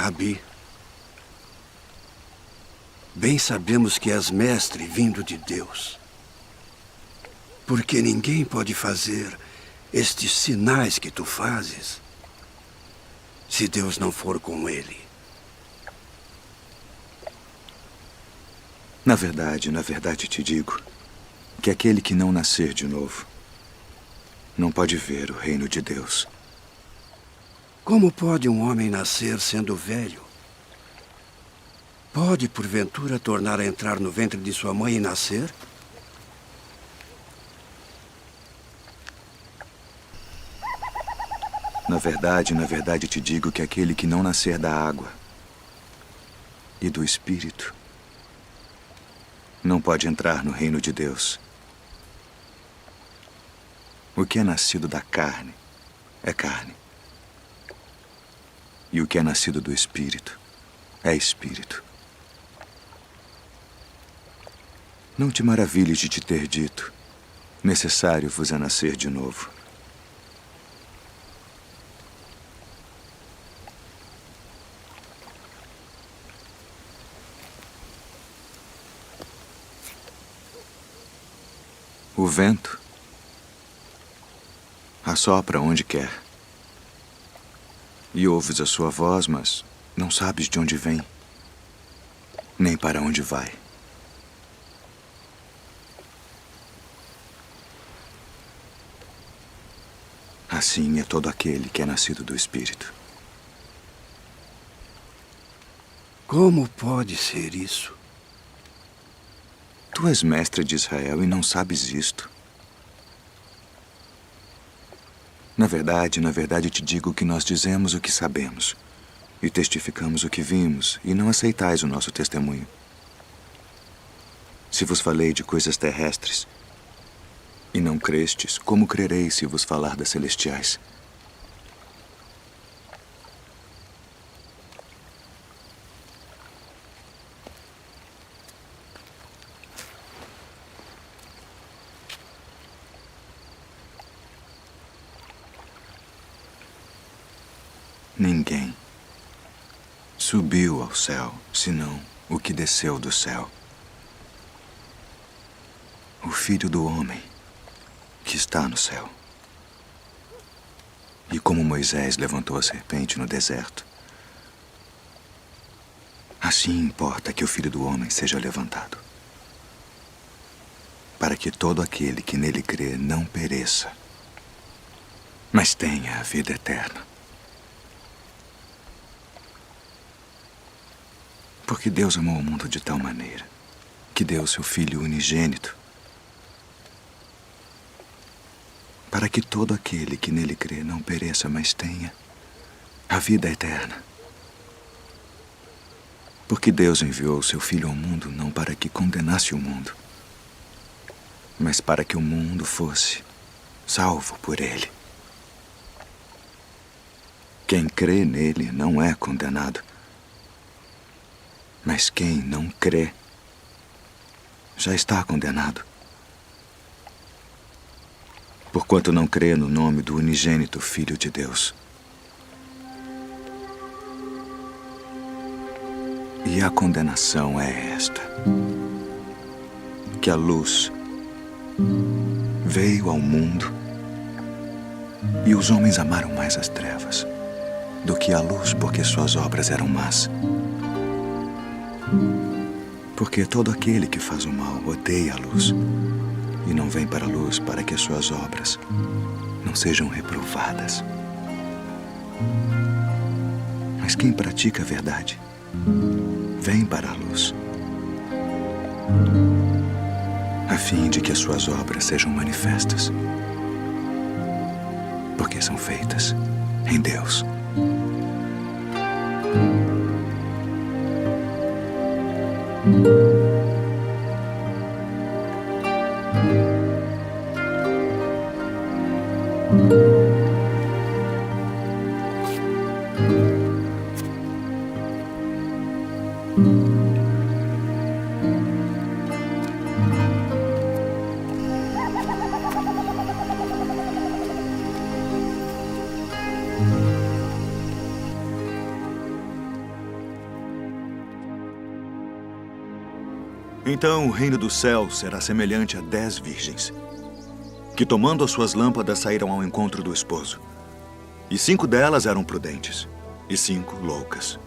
Rabi, bem sabemos que és mestre vindo de Deus. Porque ninguém pode fazer estes sinais que tu fazes se Deus não for com ele. Na verdade te digo que aquele que não nascer de novo não pode ver o reino de Deus. Como pode um homem nascer sendo velho? Pode, porventura, tornar a entrar no ventre de sua mãe e nascer? Na verdade te digo que aquele que não nascer da água e do Espírito não pode entrar no reino de Deus. O que é nascido da carne é carne. E o que é nascido do Espírito é Espírito. Não te maravilhes de te ter dito: necessário vos é nascer de novo. O vento assopra onde quer. E ouves a sua voz, mas não sabes de onde vem, nem para onde vai. Assim é todo aquele que é nascido do Espírito. Como pode ser isso? Tu és mestre de Israel e não sabes isto. Na verdade te digo que nós dizemos o que sabemos e testificamos o que vimos, e não aceitais o nosso testemunho. Se vos falei de coisas terrestres e não crestes, como crereis se vos falar das celestiais? Ninguém subiu ao céu, senão o que desceu do céu. O Filho do Homem que está no céu. E como Moisés levantou a serpente no deserto, assim importa que o Filho do Homem seja levantado, para que todo aquele que nele crê não pereça, mas tenha a vida eterna. Porque Deus amou o mundo de tal maneira que deu seu Filho unigênito, para que todo aquele que nele crê não pereça, mas tenha a vida eterna. Porque Deus enviou seu Filho ao mundo não para que condenasse o mundo, mas para que o mundo fosse salvo por ele. Quem crê nele não é condenado, mas quem não crê já está condenado, porquanto não crê no nome do unigênito Filho de Deus. E a condenação é esta: que a luz veio ao mundo e os homens amaram mais as trevas do que a luz, porque suas obras eram más. Porque todo aquele que faz o mal odeia a luz e não vem para a luz, para que as suas obras não sejam reprovadas. Mas quem pratica a verdade vem para a luz, a fim de que as suas obras sejam manifestas, porque são feitas em Deus. Então o reino do céu será semelhante a 10 virgens, que tomando as suas lâmpadas saíram ao encontro do esposo. E 5 delas eram prudentes, e 5 loucas.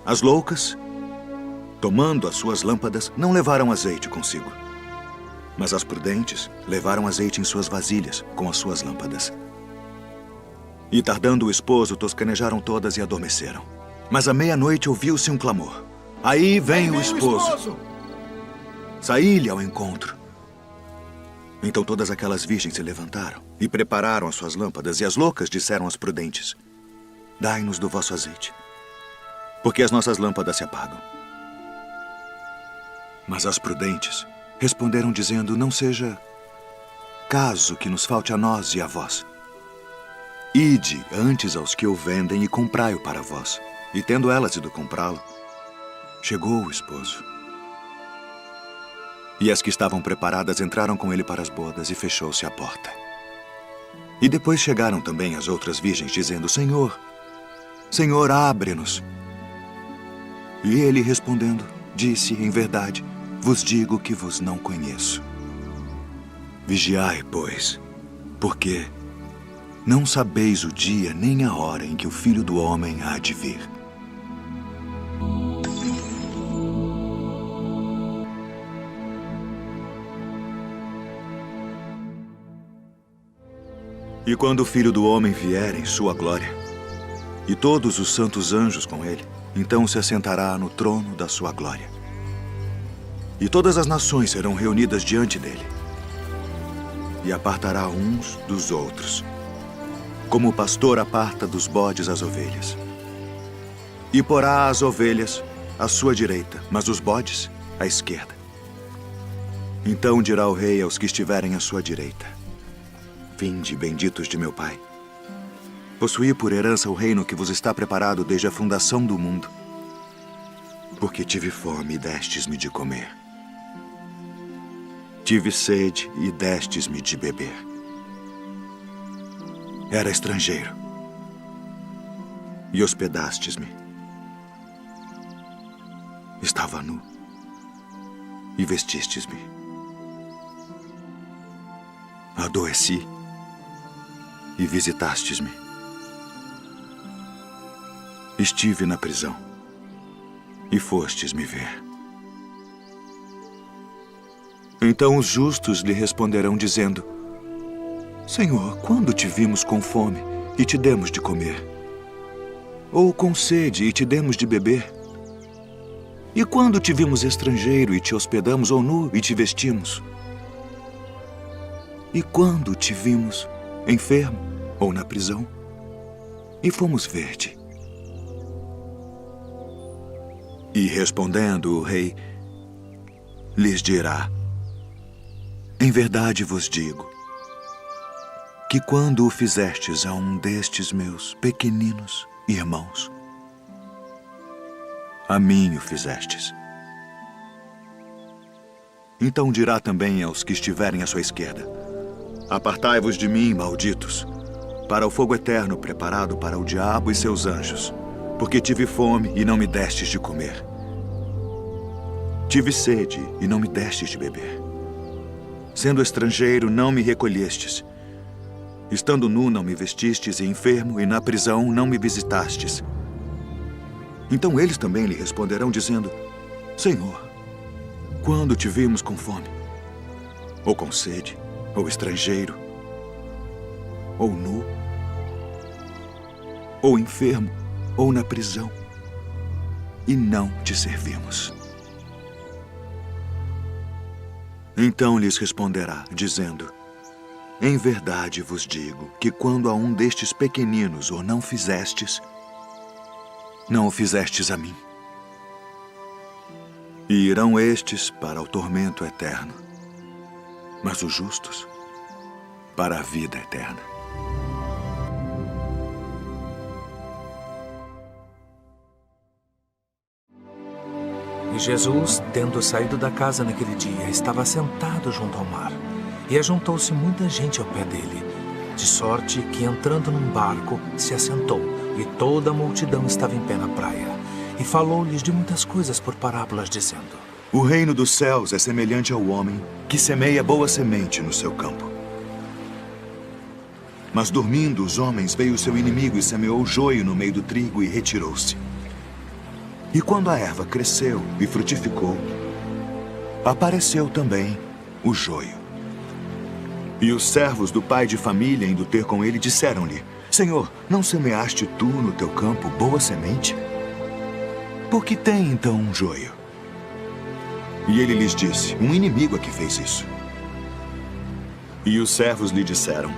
As loucas, tomando as suas lâmpadas, não levaram azeite consigo. Mas as prudentes levaram azeite em suas vasilhas com as suas lâmpadas. E tardando o esposo, toscanejaram todas e adormeceram. Mas à meia-noite ouviu-se um clamor. Aí vem o esposo. Saí-lhe ao encontro. Então todas aquelas virgens se levantaram e prepararam as suas lâmpadas, e as loucas disseram às prudentes: dai-nos do vosso azeite, porque as nossas lâmpadas se apagam. Mas as prudentes responderam dizendo: não seja caso que nos falte a nós e a vós. Ide antes aos que o vendem e comprai-o para vós. E tendo elas ido comprá-lo, chegou o esposo. E as que estavam preparadas entraram com ele para as bodas, e fechou-se a porta. E depois chegaram também as outras virgens, dizendo: Senhor, Senhor, abre-nos. E ele, respondendo, disse: em verdade, vos digo que vos não conheço. Vigiai, pois, porque não sabeis o dia nem a hora em que o Filho do Homem há de vir. E quando o Filho do Homem vier em sua glória, e todos os santos anjos com ele, então se assentará no trono da sua glória. E todas as nações serão reunidas diante dele, e apartará uns dos outros, como o pastor aparta dos bodes as ovelhas. E porá as ovelhas à sua direita, mas os bodes à esquerda. Então dirá o rei aos que estiverem à sua direita: vinde, benditos de meu Pai. Possuí por herança o reino que vos está preparado desde a fundação do mundo. Porque tive fome e destes-me de comer. Tive sede e destes-me de beber. Era estrangeiro e hospedastes-me. Estava nu e vestistes-me. Adoeci e visitastes-me. Estive na prisão e fostes me ver. Então os justos lhe responderão dizendo: Senhor, quando te vimos com fome e te demos de comer? Ou com sede e te demos de beber? E quando te vimos estrangeiro e te hospedamos, ou nu e te vestimos? E quando te vimos enfermo ou na prisão e fomos ver-te? E respondendo o rei, lhes dirá: em verdade vos digo que quando o fizestes a um destes meus pequeninos irmãos, a mim o fizestes. Então dirá também aos que estiverem à sua esquerda: apartai-vos de mim, malditos, para o fogo eterno preparado para o diabo e seus anjos, porque tive fome e não me destes de comer. Tive sede e não me destes de beber. Sendo estrangeiro, não me recolhestes. Estando nu, não me vestistes, e enfermo, e na prisão, não me visitastes. Então eles também lhe responderão, dizendo: Senhor, quando te vimos com fome, ou com sede, ou estrangeiro, ou nu, ou enfermo, ou na prisão, e não te servimos? Então lhes responderá, dizendo: em verdade vos digo que quando a um destes pequeninos o não fizestes, não o fizestes a mim. E irão estes para o tormento eterno, mas os justos para a vida eterna. E Jesus, tendo saído da casa naquele dia, estava sentado junto ao mar. E ajuntou-se muita gente ao pé dele, de sorte que, entrando num barco, se assentou, e toda a multidão estava em pé na praia. E falou-lhes de muitas coisas por parábolas, dizendo: O reino dos céus é semelhante ao homem que semeia boa semente no seu campo. Mas dormindo os homens, veio o seu inimigo e semeou joio no meio do trigo e retirou-se. E quando a erva cresceu e frutificou, apareceu também o joio. E os servos do pai de família, indo ter com ele, disseram-lhe: Senhor, não semeaste tu no teu campo boa semente? Por que tem então um joio? E ele lhes disse: um inimigo é que fez isso. E os servos lhe disseram: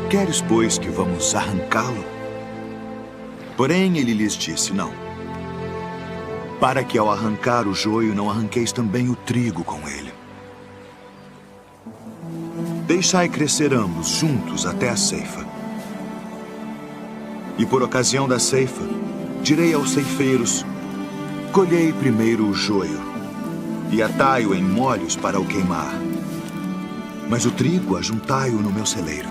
queres, pois, que vamos arrancá-lo? Porém ele lhes disse: não, para que ao arrancar o joio não arranqueis também o trigo com ele. Deixai crescer ambos juntos até a ceifa. E por ocasião da ceifa, direi aos ceifeiros: colhei primeiro o joio e atai-o em molhos para o queimar, mas o trigo ajuntai-o no meu celeiro.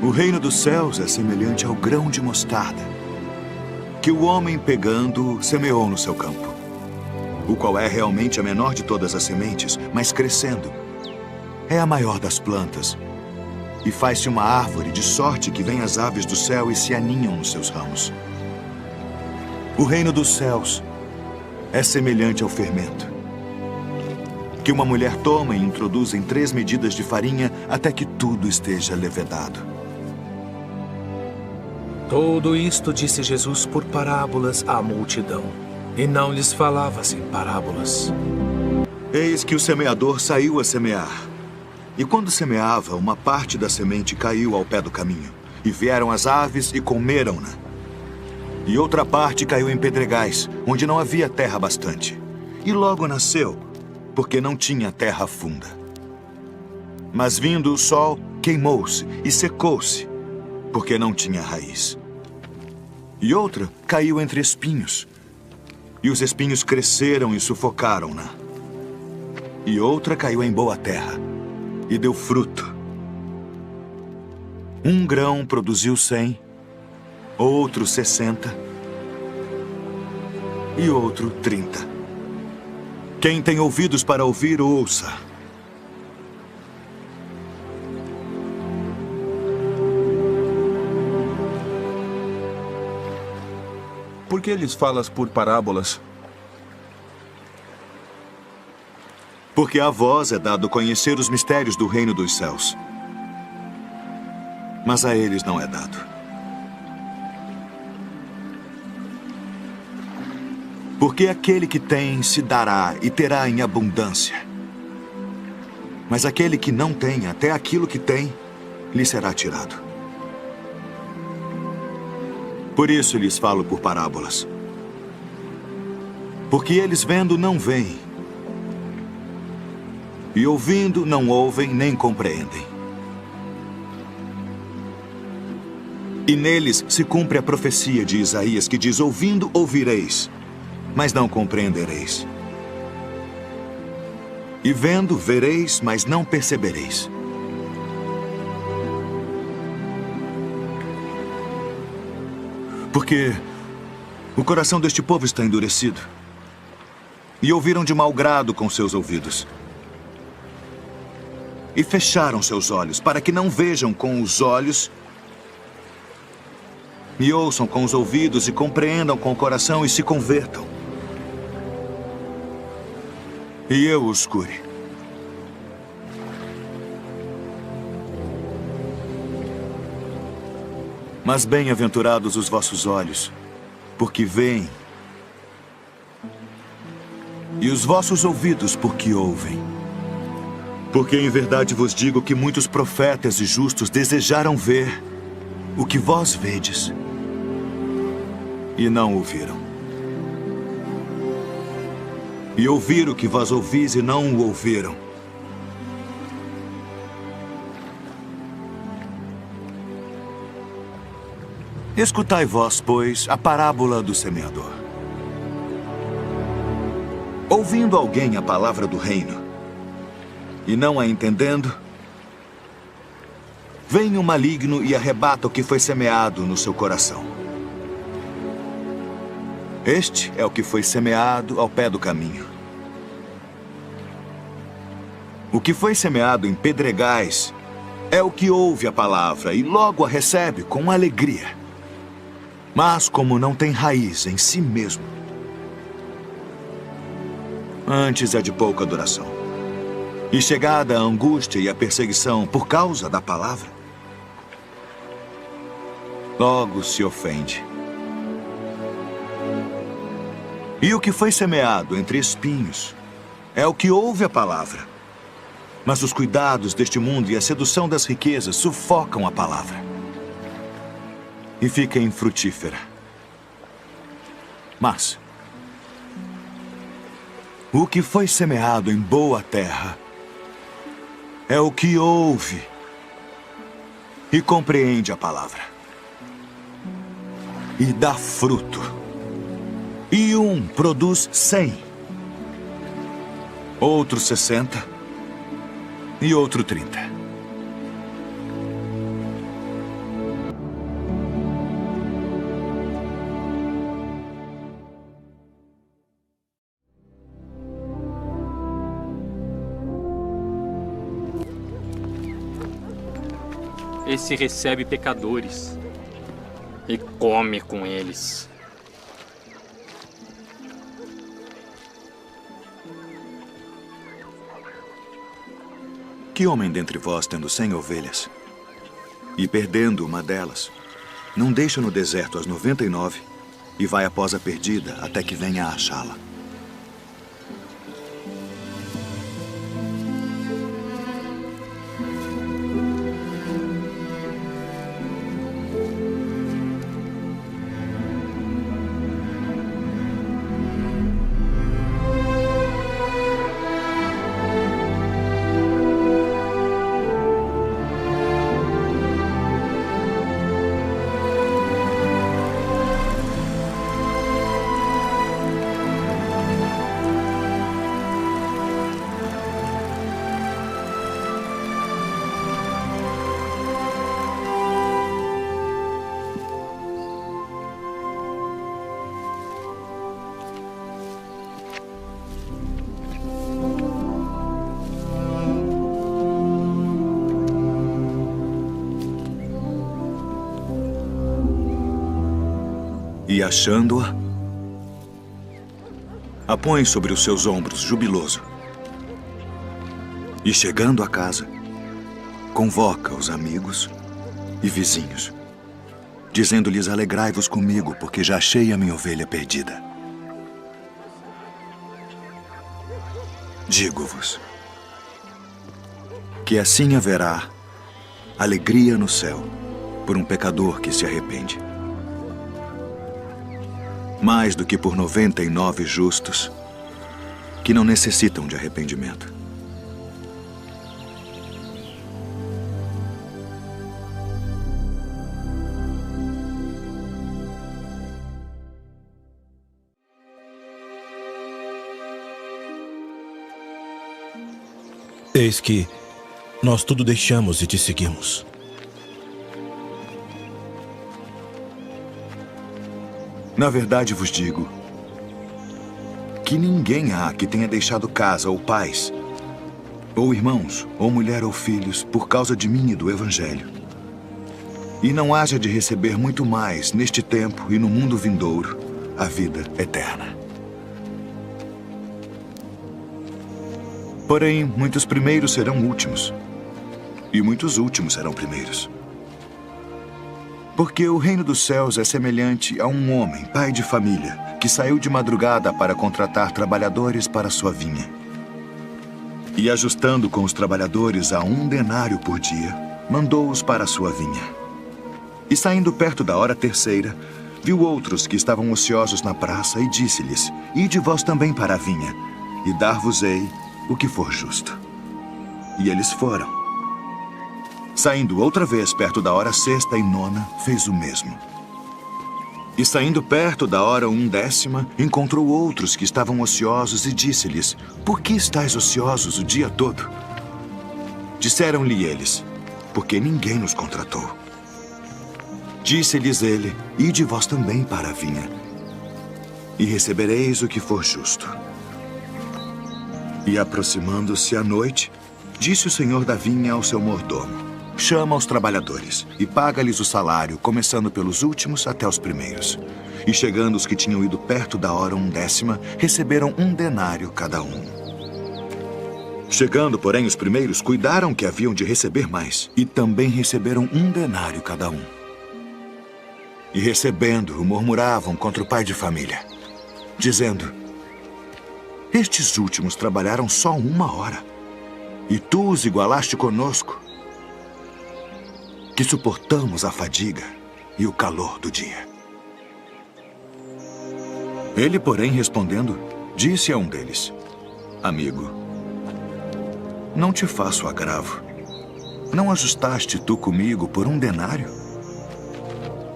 O reino dos céus é semelhante ao grão de mostarda, que o homem pegando semeou no seu campo, o qual é realmente a menor de todas as sementes, mas crescendo é a maior das plantas, e faz-se uma árvore de sorte que vêm as aves do céu e se aninham nos seus ramos. O reino dos céus é semelhante ao fermento, que uma mulher toma e introduz em 3 medidas de farinha até que tudo esteja levedado. Tudo isto disse Jesus por parábolas à multidão, e não lhes falava sem parábolas. Eis que o semeador saiu a semear. E quando semeava, uma parte da semente caiu ao pé do caminho, e vieram as aves e comeram-na. E outra parte caiu em pedregais, onde não havia terra bastante. E logo nasceu, porque não tinha terra funda. Mas vindo o sol, queimou-se e secou-se, porque não tinha raiz. E outra caiu entre espinhos, e os espinhos cresceram e sufocaram-na. E outra caiu em boa terra, e deu fruto. Um grão produziu 100, outro 60, e outro 30. Quem tem ouvidos para ouvir, ouça. Por que lhes falas por parábolas? Porque a vós é dado conhecer os mistérios do reino dos céus, mas a eles não é dado. Porque aquele que tem se dará e terá em abundância, mas aquele que não tem, até aquilo que tem, lhe será tirado. Por isso lhes falo por parábolas. Porque eles vendo não veem, e ouvindo não ouvem nem compreendem. E neles se cumpre a profecia de Isaías que diz: ouvindo ouvireis, mas não compreendereis. E vendo vereis, mas não percebereis. Porque o coração deste povo está endurecido, e ouviram de mau grado com seus ouvidos, e fecharam seus olhos, para que não vejam com os olhos, e ouçam com os ouvidos, e compreendam com o coração, e se convertam, e eu os cure. Mas bem-aventurados os vossos olhos, porque veem, e os vossos ouvidos, porque ouvem. Porque em verdade vos digo que muitos profetas e justos desejaram ver o que vós vedes, e não ouviram. E ouvir o que vós ouvis e não o ouviram. Escutai vós, pois, a parábola do semeador. Ouvindo alguém a palavra do reino, e não a entendendo, vem o maligno e arrebata o que foi semeado no seu coração. Este é o que foi semeado ao pé do caminho. O que foi semeado em pedregais é o que ouve a palavra e logo a recebe com alegria. Mas como não tem raiz em si mesmo, antes é de pouca duração. E chegada a angústia e a perseguição por causa da palavra, logo se ofende. E o que foi semeado entre espinhos é o que ouve a palavra. Mas os cuidados deste mundo e a sedução das riquezas sufocam a palavra e fica infrutífera. Mas o que foi semeado em boa terra é o que ouve e compreende a palavra e dá fruto. E um produz 100, outro 60 e outro 30. Esse recebe pecadores e come com eles. Que homem dentre vós, tendo 100 ovelhas, e perdendo uma delas, não deixa no deserto as 99 e vai após a perdida até que venha a achá-la? E achando-a, a põe sobre os seus ombros, jubiloso. E chegando a casa, convoca os amigos e vizinhos, dizendo-lhes: alegrai-vos comigo, porque já achei a minha ovelha perdida. Digo-vos que assim haverá alegria no céu por um pecador que se arrepende, mais do que por 99 justos que não necessitam de arrependimento. Eis que nós tudo deixamos e te seguimos. Na verdade vos digo que ninguém há que tenha deixado casa ou pais, ou irmãos, ou mulher ou filhos, por causa de mim e do Evangelho, e não haja de receber muito mais neste tempo e no mundo vindouro a vida eterna. Porém, muitos primeiros serão últimos, e muitos últimos serão primeiros. Porque o reino dos céus é semelhante a um homem, pai de família, que saiu de madrugada para contratar trabalhadores para sua vinha. E ajustando com os trabalhadores a 1 denário por dia, mandou-os para a sua vinha. E saindo perto da hora terceira, viu outros que estavam ociosos na praça e disse-lhes: ide vós também para a vinha, e dar-vos-ei o que for justo. E eles foram. Saindo outra vez perto da hora sexta e nona, fez o mesmo. E saindo perto da hora 1/10, encontrou outros que estavam ociosos e disse-lhes: por que estáis ociosos o dia todo? Disseram-lhe eles: porque ninguém nos contratou. Disse-lhes ele: ide vós também para a vinha. e recebereis o que for justo. E aproximando-se a noite, disse o senhor da vinha ao seu mordomo: chama os trabalhadores e paga-lhes o salário, começando pelos últimos até os primeiros. E chegando os que tinham ido perto da hora 1/10, receberam 1 denário cada um. Chegando, porém, os primeiros, cuidaram que haviam de receber mais, e também receberam 1 denário cada um. E recebendo-o, murmuravam contra o pai de família, dizendo: estes últimos trabalharam só 1 hora, e tu os igualaste conosco, que suportamos a fadiga e o calor do dia. Ele, porém, respondendo, disse a um deles: amigo, não te faço agravo. Não ajustaste tu comigo por 1 denário?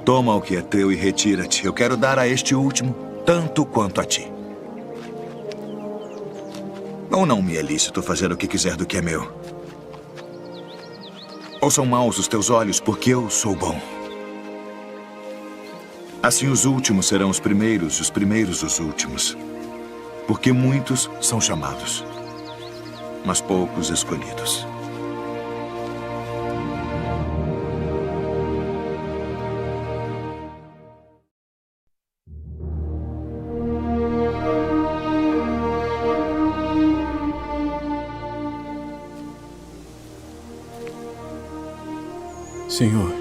Toma o que é teu e retira-te. Eu quero dar a este último tanto quanto a ti. Ou não me é lícito fazer o que quiser do que é meu? Ou são maus os teus olhos porque eu sou bom? Assim os últimos serão os primeiros e os primeiros os últimos. Porque muitos são chamados, mas poucos escolhidos. Senhor,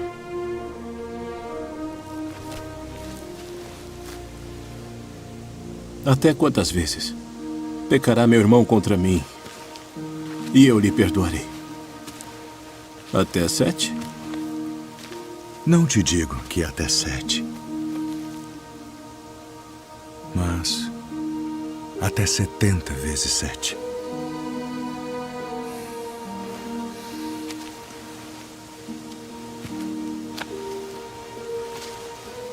até quantas vezes pecará meu irmão contra mim e eu lhe perdoarei? Até 7? Não te digo que até 7. Mas até 70 vezes 7.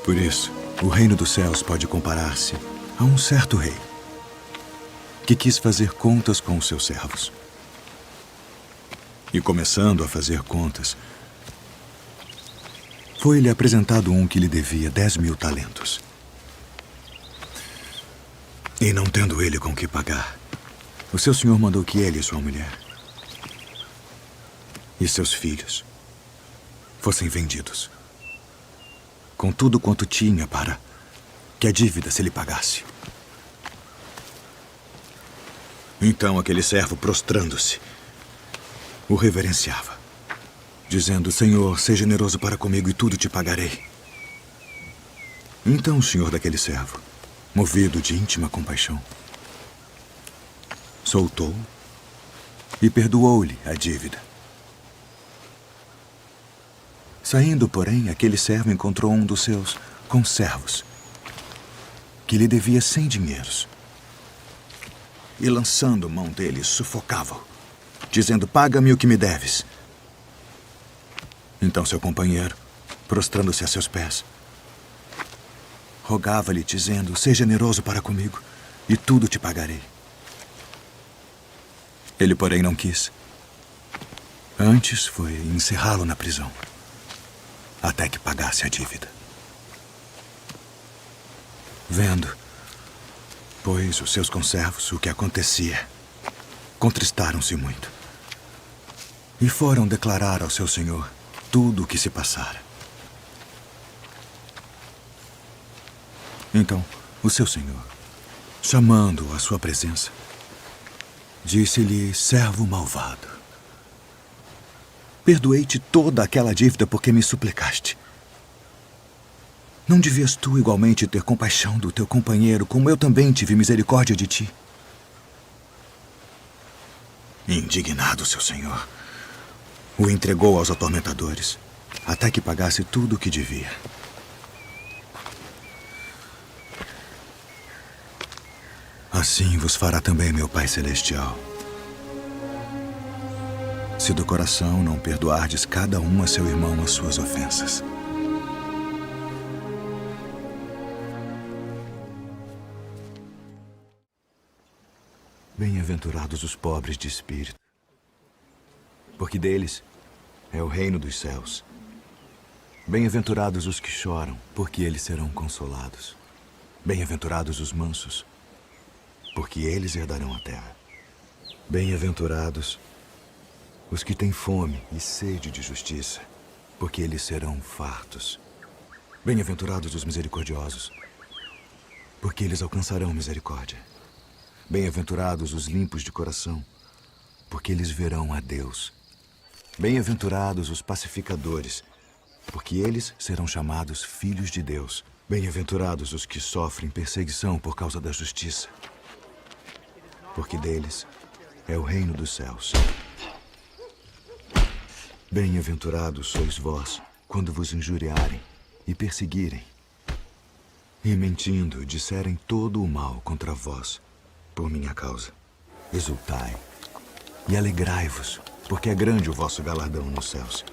Por isso, o reino dos céus pode comparar-se a um certo rei que quis fazer contas com os seus servos. E começando a fazer contas, foi-lhe apresentado um que lhe devia 10.000 talentos. E não tendo ele com que pagar, o seu senhor mandou que ele e sua mulher e seus filhos fossem vendidos, com tudo quanto tinha, para que a dívida se lhe pagasse. Então aquele servo, prostrando-se, o reverenciava, dizendo: Senhor, seja generoso para comigo e tudo te pagarei. Então o senhor daquele servo, movido de íntima compaixão, soltou e perdoou-lhe a dívida. Saindo, porém, aquele servo encontrou um dos seus conservos, que lhe devia 100 dinheiros. E lançando mão dele, sufocava-o, dizendo: paga-me o que me deves. Então seu companheiro, prostrando-se a seus pés, rogava-lhe, dizendo: seja generoso para comigo e tudo te pagarei. Ele, porém, não quis. Antes foi encerrá-lo na prisão, até que pagasse a dívida. Vendo, pois, os seus conservos o que acontecia, contristaram-se muito e foram declarar ao seu senhor tudo o que se passara. Então, o seu senhor, chamando-o à sua presença, disse-lhe: servo malvado, perdoei-te toda aquela dívida porque me suplicaste. Não devias tu igualmente ter compaixão do teu companheiro, como eu também tive misericórdia de ti? Indignado, seu senhor o entregou aos atormentadores, até que pagasse tudo o que devia. Assim vos fará também meu Pai Celestial, se do coração não perdoardes cada um a seu irmão as suas ofensas. Bem-aventurados os pobres de espírito, porque deles é o reino dos céus. Bem-aventurados os que choram, porque eles serão consolados. Bem-aventurados os mansos, porque eles herdarão a terra. Bem-aventurados os que têm fome e sede de justiça, porque eles serão fartos. Bem-aventurados os misericordiosos, porque eles alcançarão misericórdia. Bem-aventurados os limpos de coração, porque eles verão a Deus. Bem-aventurados os pacificadores, porque eles serão chamados filhos de Deus. Bem-aventurados os que sofrem perseguição por causa da justiça, porque deles é o reino dos céus. Bem-aventurados sois vós, quando vos injuriarem e perseguirem, e mentindo disserem todo o mal contra vós, por minha causa. Exultai e alegrai-vos, porque é grande o vosso galardão nos céus.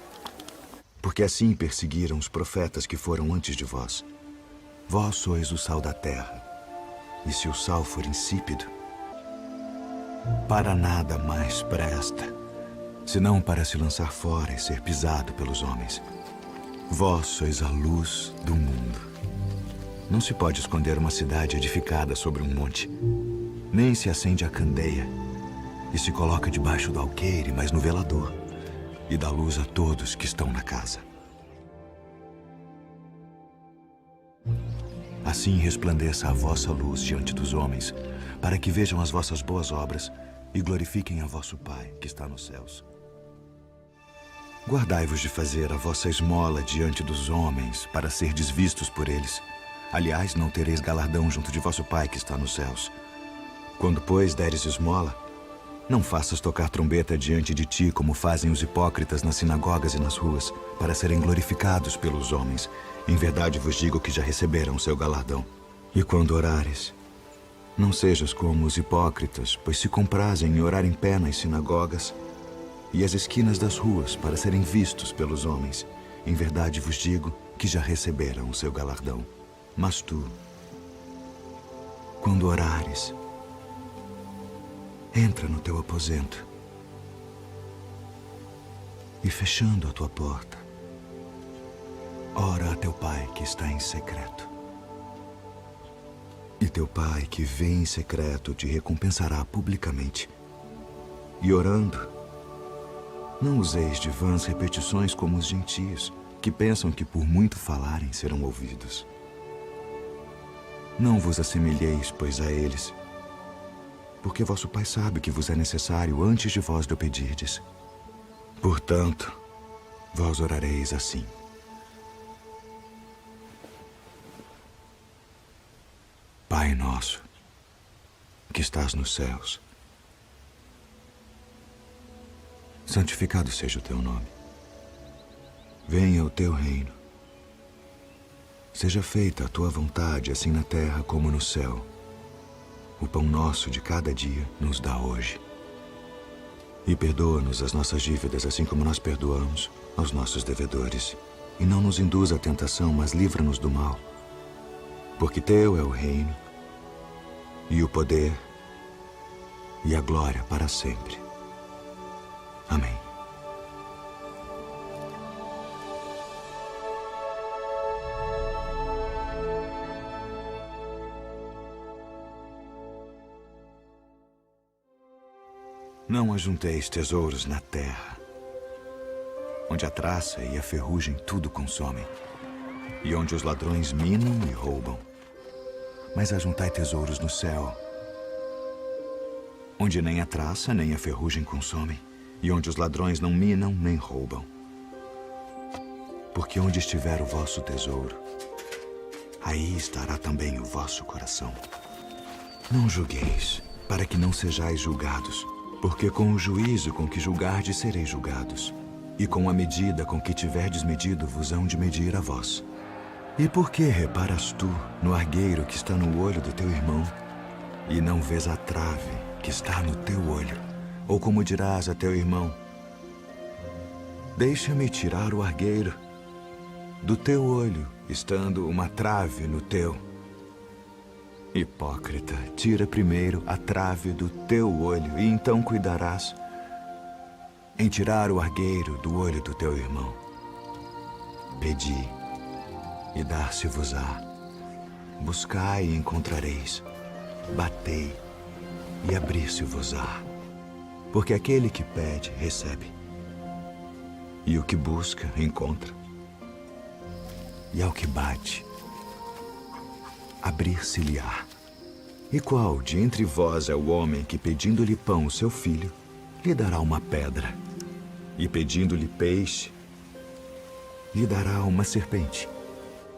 Porque assim perseguiram os profetas que foram antes de vós. Vós sois o sal da terra, e se o sal for insípido, para nada mais presta, senão para se lançar fora e ser pisado pelos homens. Vós sois a luz do mundo. Não se pode esconder uma cidade edificada sobre um monte, nem se acende a candeia e se coloca debaixo do alqueire, mas no velador, e dá luz a todos que estão na casa. Assim resplandeça a vossa luz diante dos homens, para que vejam as vossas boas obras e glorifiquem a vosso Pai que está nos céus. Guardai-vos de fazer a vossa esmola diante dos homens, para serdes vistos por eles. Aliás, não tereis galardão junto de vosso Pai que está nos céus. Quando, pois, deres esmola, não faças tocar trombeta diante de ti, como fazem os hipócritas nas sinagogas e nas ruas, para serem glorificados pelos homens. Em verdade vos digo que já receberam o seu galardão. E quando orares, não sejas como os hipócritas, pois se comprazem em orar em pé nas sinagogas e as esquinas das ruas, para serem vistos pelos homens. Em verdade vos digo que já receberam o seu galardão. Mas tu, quando orares, entra no teu aposento e, fechando a tua porta, ora a teu Pai que está em secreto. E teu Pai que vê em secreto te recompensará publicamente. E orando, não useis de vãs repetições como os gentios, que pensam que por muito falarem serão ouvidos. Não vos assemelheis, pois, a eles, porque vosso Pai sabe que vos é necessário antes de vós lhe pedirdes. Portanto, vós orareis assim: Pai nosso, que estás nos céus, santificado seja o teu nome. Venha o teu reino. Seja feita a tua vontade, assim na terra como no céu. O pão nosso de cada dia nos dá hoje. E perdoa-nos as nossas dívidas, assim como nós perdoamos aos nossos devedores. E não nos induza à tentação, mas livra-nos do mal. Porque teu é o reino, e o poder, e a glória para sempre. Amém. Não ajunteis tesouros na terra, onde a traça e a ferrugem tudo consomem, e onde os ladrões minam e roubam. Mas ajuntai tesouros no céu, onde nem a traça nem a ferrugem consomem, e onde os ladrões não minam nem roubam. Porque onde estiver o vosso tesouro, aí estará também o vosso coração. Não julgueis, para que não sejais julgados, porque com o juízo com que julgardes sereis julgados, e com a medida com que tiverdes medido vos hão de medir a vós. E por que reparas tu no argueiro que está no olho do teu irmão, e não vês a trave que está no teu olho? Ou como dirás a teu irmão: deixa-me tirar o argueiro do teu olho, estando uma trave no teu? Hipócrita, tira primeiro a trave do teu olho, e então cuidarás em tirar o argueiro do olho do teu irmão. Pedi, e dar-se-vos-á. Buscai e encontrareis. Batei e abrir-se-vos-á. Porque aquele que pede, recebe. E o que busca, encontra. E ao que bate, abrir-se-lhe-á. E qual de entre vós é o homem que, pedindo-lhe pão o seu filho, lhe dará uma pedra? E pedindo-lhe peixe, lhe dará uma serpente?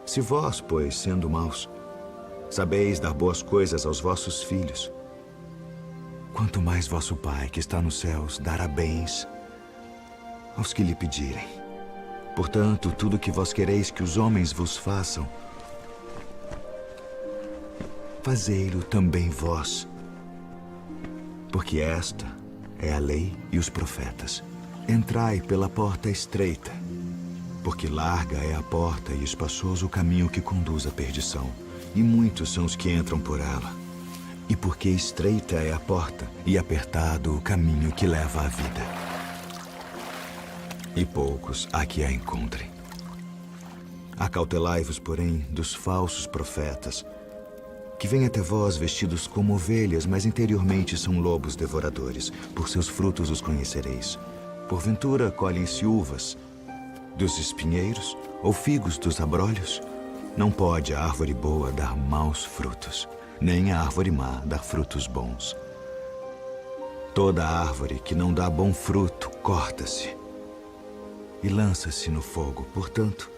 Se vós, pois, sendo maus, sabeis dar boas coisas aos vossos filhos, quanto mais vosso Pai, que está nos céus, dará bens aos que lhe pedirem. Portanto, tudo que vós quereis que os homens vos façam, fazei-lo também vós. Porque esta é a lei e os profetas. Entrai pela porta estreita, porque larga é a porta e espaçoso o caminho que conduz à perdição, e muitos são os que entram por ela. E porque estreita é a porta e apertado o caminho que leva à vida, e poucos há que a encontrem. Acautelai-vos, porém, dos falsos profetas, que vêm até vós vestidos como ovelhas, mas interiormente são lobos devoradores. Por seus frutos os conhecereis. Porventura colhem-se uvas dos espinheiros ou figos dos abrolhos? Não pode a árvore boa dar maus frutos, nem a árvore má dar frutos bons. Toda árvore que não dá bom fruto corta-se e lança-se no fogo. Portanto,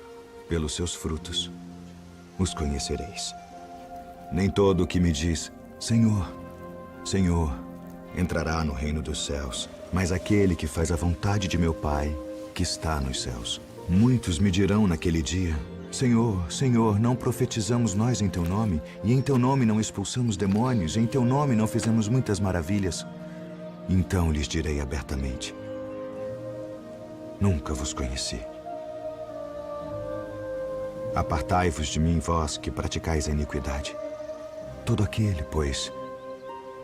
pelos seus frutos os conhecereis. Nem todo o que me diz, Senhor, Senhor, entrará no reino dos céus, mas aquele que faz a vontade de meu Pai, que está nos céus. Muitos me dirão naquele dia, Senhor, Senhor, não profetizamos nós em teu nome, e em teu nome não expulsamos demônios, e em teu nome não fizemos muitas maravilhas? Então lhes direi abertamente, nunca vos conheci. Apartai-vos de mim, vós que praticais a iniquidade. Todo aquele, pois,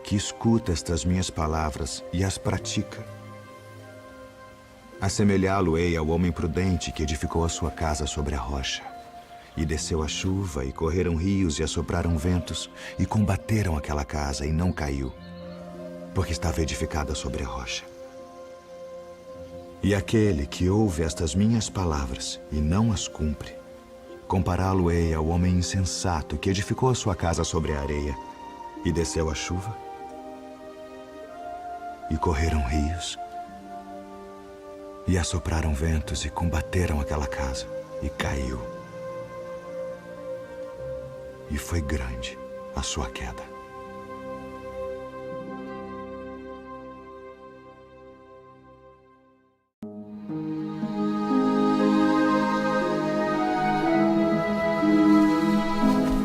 que escuta estas minhas palavras e as pratica, assemelhá-lo-ei ao homem prudente que edificou a sua casa sobre a rocha. E desceu a chuva, e correram rios, e assopraram ventos, e combateram aquela casa, e não caiu, porque estava edificada sobre a rocha. E aquele que ouve estas minhas palavras e não as cumpre, compará-lo-ei ao homem insensato que edificou a sua casa sobre a areia, e desceu a chuva, e correram rios, e assopraram ventos, e combateram aquela casa, e caiu. E foi grande a sua queda.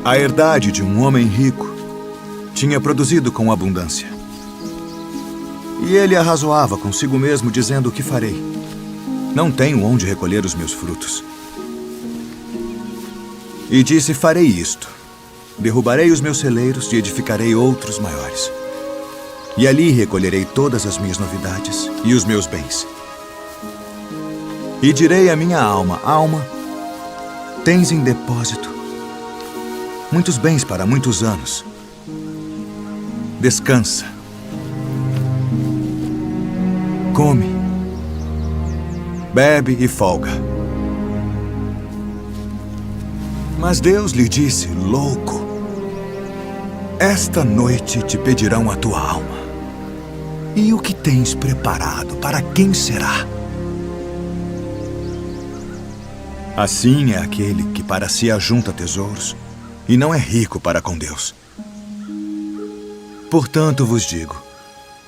A herdade de um homem rico tinha produzido com abundância. E ele arrazoava consigo mesmo, dizendo: o que farei? Não tenho onde recolher os meus frutos. E disse: farei isto. Derrubarei os meus celeiros e edificarei outros maiores. E ali recolherei todas as minhas novidades e os meus bens. E direi à minha alma: alma, tens em depósito muitos bens para muitos anos. Descansa. Come. Bebe e folga. Mas Deus lhe disse: louco, esta noite te pedirão a tua alma. E o que tens preparado, para quem será? Assim é aquele que para si ajunta tesouros e não é rico para com Deus. Portanto vos digo,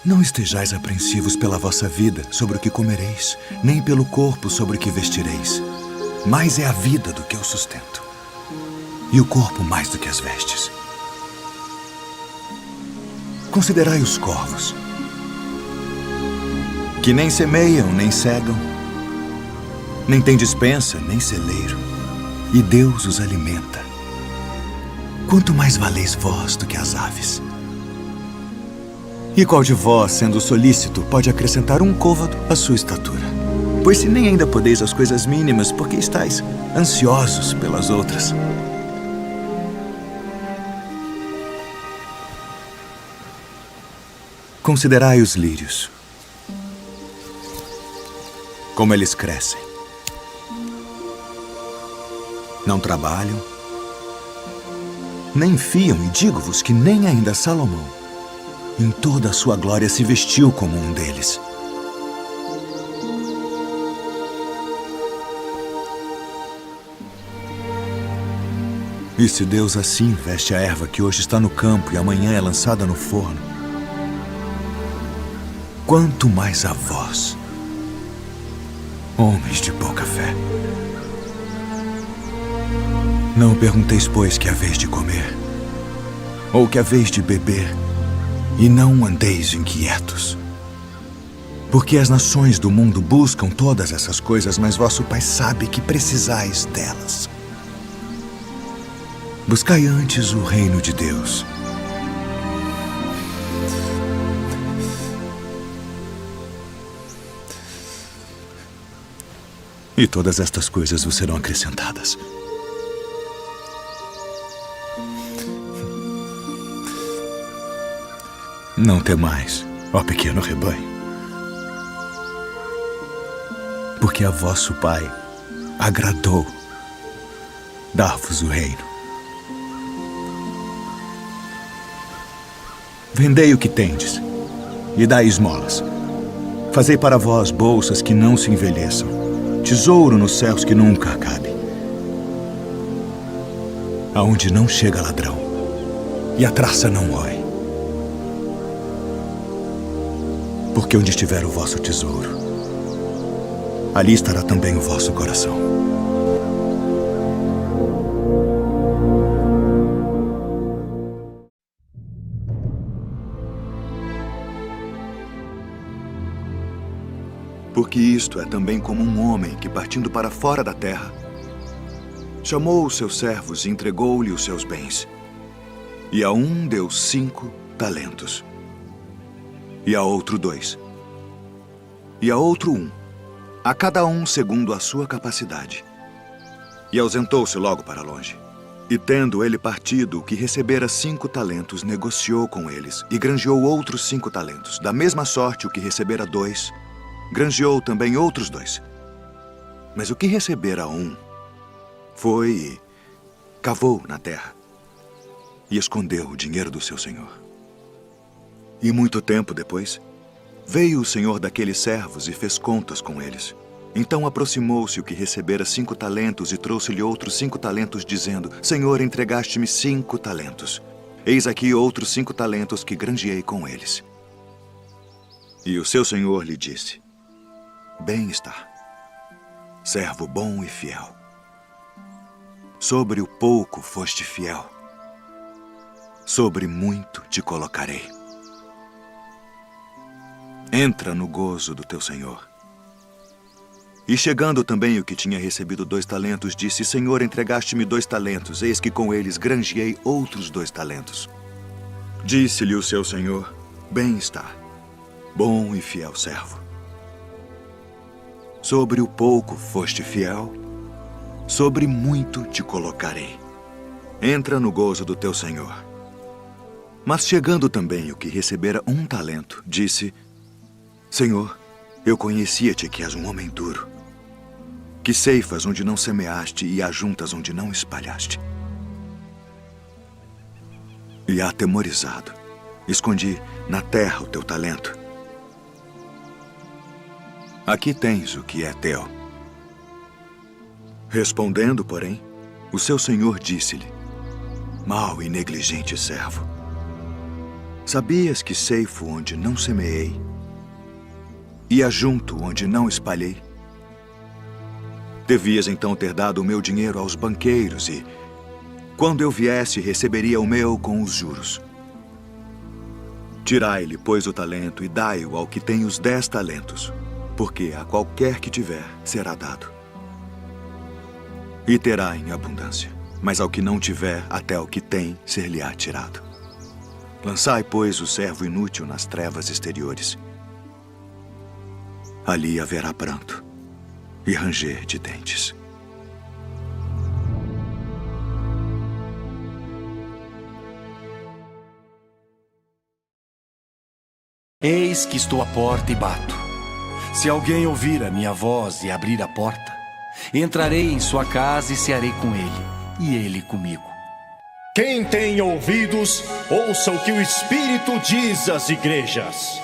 não estejais apreensivos pela vossa vida sobre o que comereis, nem pelo corpo sobre o que vestireis. Mais é a vida do que o sustento, e o corpo mais do que as vestes. Considerai os corvos, que nem semeiam, nem cegam, nem têm despensa, nem celeiro, e Deus os alimenta. Quanto mais valeis vós do que as aves? E qual de vós, sendo solícito, pode acrescentar um côvado à sua estatura? Pois se nem ainda podeis as coisas mínimas, por que estáis ansiosos pelas outras? Considerai os lírios. Como eles crescem. Não trabalham, nem fiam, e digo-vos que nem ainda Salomão, em toda a sua glória, se vestiu como um deles. E se Deus assim veste a erva que hoje está no campo e amanhã é lançada no forno, quanto mais a vós, homens de pouca fé. Não pergunteis, pois, que haveis de comer, ou que haveis de beber, e não andeis inquietos. Porque as nações do mundo buscam todas essas coisas, mas vosso Pai sabe que precisais delas. Buscai antes o reino de Deus. E todas estas coisas vos serão acrescentadas. Não temais, ó pequeno rebanho, porque a vosso Pai agradou dar-vos o reino. Vendei o que tendes e dai esmolas. Fazei para vós bolsas que não se envelheçam, tesouro nos céus que nunca acabe, aonde não chega ladrão e a traça não rói. Porque onde estiver o vosso tesouro, ali estará também o vosso coração. Porque isto é também como um homem que, partindo para fora da terra, chamou os seus servos e entregou-lhe os seus bens. E a um deu 5 talentos, e a outro 2, e a outro 1, a cada um segundo a sua capacidade. E ausentou-se logo para longe. E tendo ele partido, o que recebera 5 talentos, negociou com eles, e granjeou outros 5 talentos. Da mesma sorte, o que recebera 2, granjeou também outros 2. Mas o que recebera 1, foi e cavou na terra, e escondeu o dinheiro do seu senhor. E muito tempo depois, veio o senhor daqueles servos e fez contas com eles. Então aproximou-se o que recebera 5 talentos e trouxe-lhe outros 5 talentos, dizendo: Senhor, entregaste-me 5 talentos. Eis aqui outros 5 talentos que granjeei com eles. E o seu senhor lhe disse: Bem está, servo bom e fiel. Sobre o pouco foste fiel, sobre muito te colocarei. Entra no gozo do teu senhor. E chegando também o que tinha recebido 2 talentos, disse: Senhor, entregaste-me 2 talentos, eis que com eles granjeei outros 2 talentos. Disse-lhe o seu senhor: Bem está, bom e fiel servo. Sobre o pouco foste fiel, sobre muito te colocarei. Entra no gozo do teu senhor. Mas chegando também o que recebera 1 talento, disse: Senhor, eu conhecia-te que és um homem duro, que ceifas onde não semeaste e ajuntas onde não espalhaste. E atemorizado, escondi na terra o teu talento. Aqui tens o que é teu. Respondendo, porém, o seu senhor disse-lhe: Mau e negligente servo, sabias que ceifo onde não semeei e ajunto onde não espalhei? Devias então ter dado o meu dinheiro aos banqueiros e, quando eu viesse, receberia o meu com os juros. Tirai-lhe, pois, o talento e dai-o ao que tem os 10 talentos, porque a qualquer que tiver será dado, e terá em abundância. Mas ao que não tiver, até o que tem ser-lhe-á tirado. Lançai, pois, o servo inútil nas trevas exteriores. Ali haverá pranto e ranger de dentes. Eis que estou à porta e bato. Se alguém ouvir a minha voz e abrir a porta, entrarei em sua casa e cearei com ele, e ele comigo. Quem tem ouvidos, ouça o que o Espírito diz às igrejas.